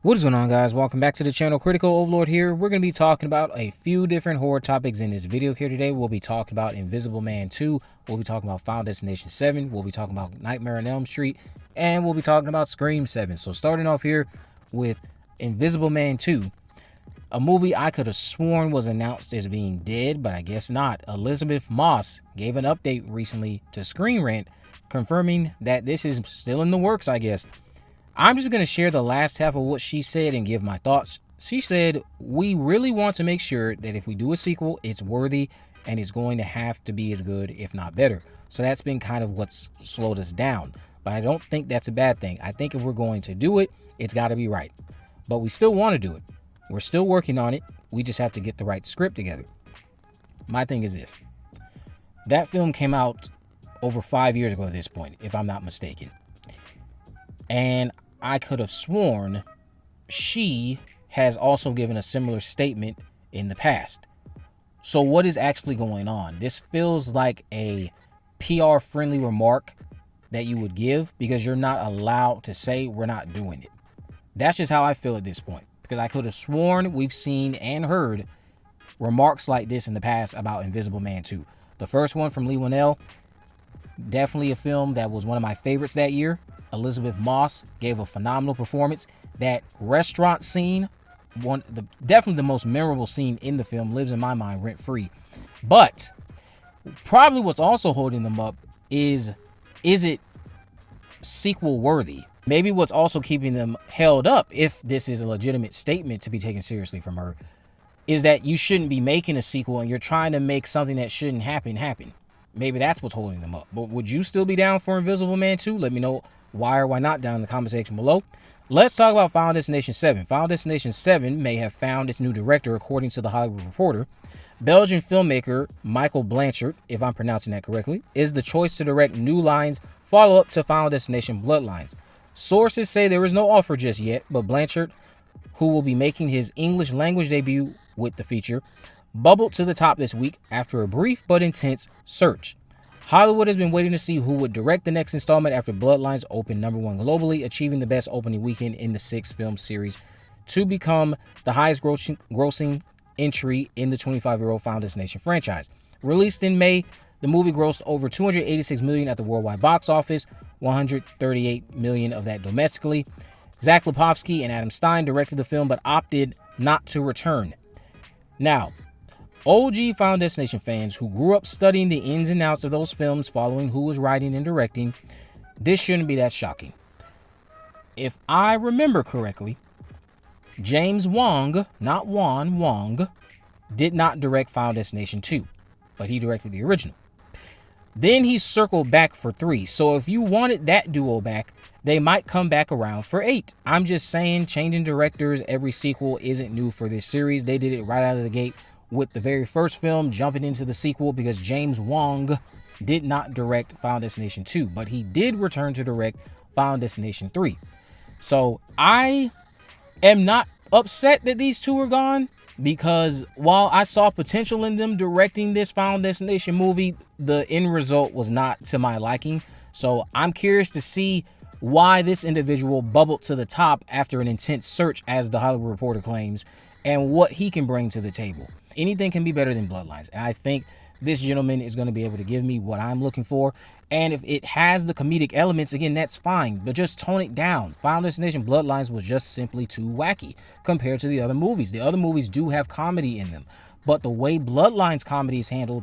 What is going on, guys? Welcome back to the channel. Critical Overlord here. We're going to be talking about a few different horror topics in this video here today. We'll be talking about Invisible Man 2. We'll be talking about Final Destination 7. We'll be talking about Nightmare on Elm Street. And we'll be talking about Scream 7. So starting off here with Invisible Man 2. A movie I could have sworn was announced as being dead, but I guess not. Elizabeth Moss gave an update recently to Screen Rant, confirming that this is still in the works, I guess. I'm just going to share the last half of what she said and give my thoughts. She said, "We really want to make sure that if we do a sequel, it's worthy and it's going to have to be as good, if not better." So that's been kind of what's slowed us down. But I don't think that's a bad thing. I think if we're going to do it, it's got to be right. But we still want to do it. We're still working on it. We just have to get the right script together. My thing is this. That film came out over 5 years ago at this point, if I'm not mistaken. And I could have sworn she has also given a similar statement in the past. So what is actually going on? This feels like a PR-friendly remark that you would give because you're not allowed to say we're not doing it. That's just how I feel at this point. Because I could have sworn we've seen and heard remarks like this in the past about Invisible Man 2. The first one from Lee Winnell, definitely a film that was one of my favorites that year. Elizabeth Moss gave a phenomenal performance. That restaurant scene, definitely the most memorable scene in the film, lives in my mind rent-free. But probably what's also holding them up is it sequel worthy? Maybe what's also keeping them held up, if this is a legitimate statement to be taken seriously from her, is that you shouldn't be making a sequel and you're trying to make something that shouldn't happen. Maybe that's what's holding them up. But would you still be down for Invisible Man 2? Let me know why or why not down in the comment section below. Let's talk about Final Destination 7. Final Destination 7 may have found its new director, according to The Hollywood Reporter. Belgian filmmaker Michael Blanchard, if I'm pronouncing that correctly, is the choice to direct New Line's follow-up to Final Destination Bloodlines. Sources say there is no offer just yet, but Blanchard, who will be making his English language debut with the feature, bubbled to the top this week after a brief but intense search. Hollywood has been waiting to see who would direct the next installment after Bloodlines opened #1 globally, achieving the best opening weekend in the 6-film series to become the highest grossing entry in the 25-year-old Final Destination franchise. Released in May, the movie grossed over $286 million at the worldwide box office, $138 million of that domestically. Zach Lipovsky and Adam Stein directed the film but opted not to return. Now, OG Final Destination fans who grew up studying the ins and outs of those films following who was writing and directing, this shouldn't be that shocking. If I remember correctly, James Wong, not Wan, Wong, did not direct Final Destination 2, but he directed the original. Then he circled back for 3, so if you wanted that duo back, they might come back around for 8. I'm just saying, changing directors every sequel isn't new for this series. They did it right out of the gate with the very first film, jumping into the sequel, because James Wong did not direct Final Destination 2, but he did return to direct Final Destination 3. So I am not upset that these two are gone, because while I saw potential in them directing this Final Destination movie, the end result was not to my liking. So I'm curious to see why this individual bubbled to the top after an intense search, as The Hollywood Reporter claims, and what he can bring to the table. Anything can be better than Bloodlines, and I think this gentleman is going to be able to give me what I'm looking for. And if it has the comedic elements, again, that's fine, but just tone it down. Final Destination Bloodlines was just simply too wacky compared to the other movies. The other movies do have comedy in them, but the way Bloodlines comedy is handled,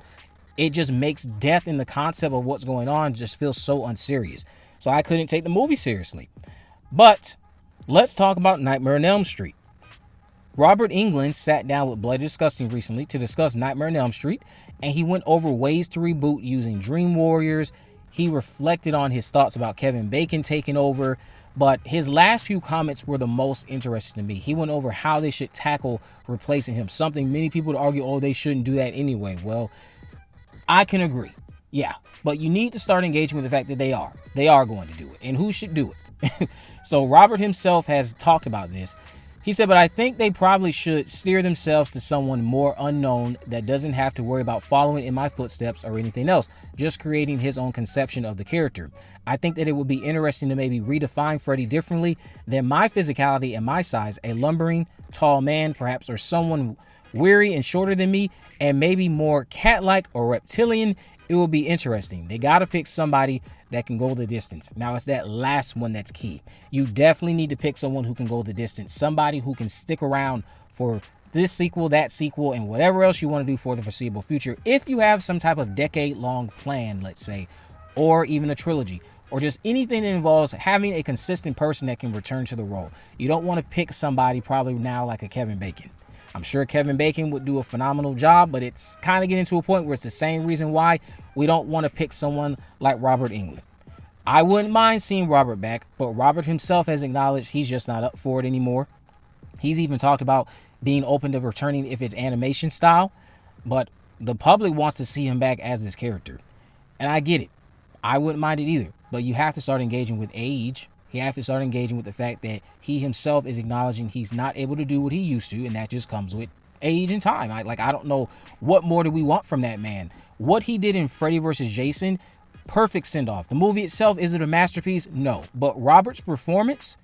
it just makes death in the concept of what's going on just feel so unserious. So I couldn't take the movie seriously. But let's talk about Nightmare on Elm Street. Robert Englund sat down with Bloody Disgusting recently to discuss Nightmare on Elm Street, and he went over ways to reboot using Dream Warriors. He reflected on his thoughts about Kevin Bacon taking over, but his last few comments were the most interesting to me. He went over how they should tackle replacing him, something many people would argue, oh, they shouldn't do that anyway. Well, I can agree. Yeah, but you need to start engaging with the fact that they are going to do it, and who should do it. So Robert himself has talked about this. He said, but I think they probably should steer themselves to someone more unknown that doesn't have to worry about following in my footsteps or anything else, just creating his own conception of the character. I think that it would be interesting to maybe redefine Freddy differently than my physicality and my size, a lumbering, tall man perhaps, or someone weary and shorter than me, and maybe more cat-like or reptilian. It will be interesting. They got to pick somebody that can go the distance. Now, it's that last one that's key. You definitely need to pick someone who can go the distance. Somebody who can stick around for this sequel, that sequel, and whatever else you want to do for the foreseeable future. If you have some type of decade-long plan, let's say, or even a trilogy, or just anything that involves having a consistent person that can return to the role. You don't want to pick somebody probably now like a Kevin Bacon. I'm sure Kevin Bacon would do a phenomenal job, but it's kind of getting to a point where it's the same reason why we don't want to pick someone like Robert Englund. I wouldn't mind seeing Robert back, but Robert himself has acknowledged he's just not up for it anymore. He's even talked about being open to returning if it's animation style, but the public wants to see him back as this character. And I get it. I wouldn't mind it either, but you have to start engaging with age. You have to start engaging with the fact that he himself is acknowledging he's not able to do what he used to, and that just comes with age and time. I don't know what more do we want from that man. What he did in Freddy vs. Jason, perfect send-off. The movie itself, is it a masterpiece? No. But Robert's performance,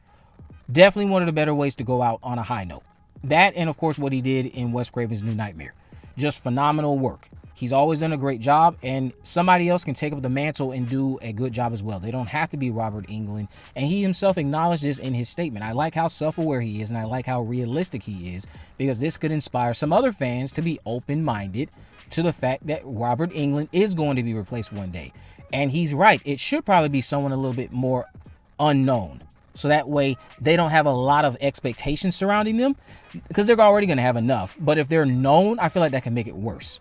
definitely one of the better ways to go out on a high note. That, and of course what he did in Wes Craven's New Nightmare. Just phenomenal work. He's always done a great job, and somebody else can take up the mantle and do a good job as well. They don't have to be Robert Englund, and he himself acknowledged this in his statement. I like how self-aware he is, and I like how realistic he is, because this could inspire some other fans to be open-minded to the fact that Robert Englund is going to be replaced one day. And he's right. It should probably be someone a little bit more unknown, so that way they don't have a lot of expectations surrounding them, because they're already going to have enough. But if they're known, I feel like that can make it worse.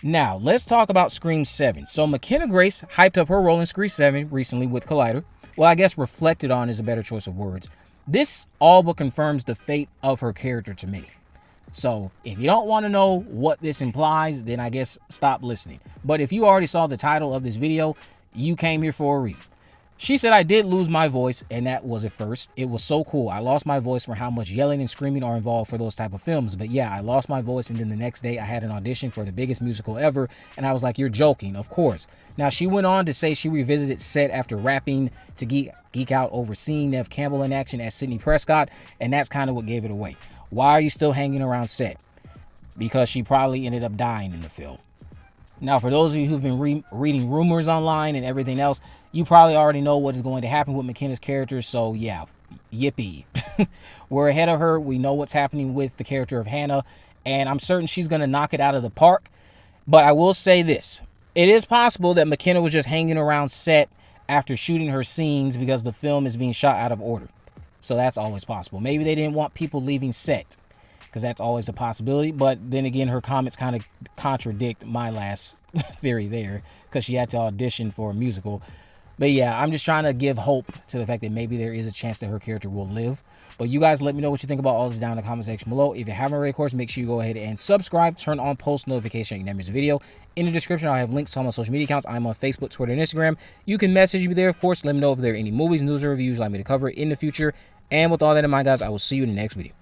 Now, let's talk about Scream 7. So McKenna Grace hyped up her role in Scream 7 recently with Collider. Well, I guess reflected on is a better choice of words. This all but confirms the fate of her character to me. So if you don't want to know what this implies, then I guess stop listening. But if you already saw the title of this video, you came here for a reason. She said, I did lose my voice, and that was at first. It was so cool. I lost my voice for how much yelling and screaming are involved for those type of films. But yeah, I lost my voice, and then the next day I had an audition for the biggest musical ever, and I was like, you're joking, of course. Now, she went on to say she revisited set after rapping to geek out over seeing Neve Campbell in action as Sidney Prescott, and that's kind of what gave it away. Why are you still hanging around set? Because she probably ended up dying in the film. Now, for those of you who've been reading rumors online and everything else, you probably already know what is going to happen with McKenna's character, so yeah, yippee. We're ahead of her. We know what's happening with the character of Hannah, and I'm certain she's going to knock it out of the park. But I will say this. It is possible that McKenna was just hanging around set after shooting her scenes because the film is being shot out of order. So that's always possible. Maybe they didn't want people leaving set, because that's always a possibility. But then again, her comments kind of contradict my last theory there, because she had to audition for a musical. But yeah, I'm just trying to give hope to the fact that maybe there is a chance that her character will live. But you guys let me know what you think about all this down in the comment section below. If you haven't already, of course, make sure you go ahead and subscribe, turn on post notification so you never miss a video. In the description, I'll have links to all my social media accounts. I'm on Facebook, Twitter, and Instagram. You can message me there, of course. Let me know if there are any movies, news, or reviews you'd like me to cover in the future. And with all that in mind, guys, I will see you in the next video.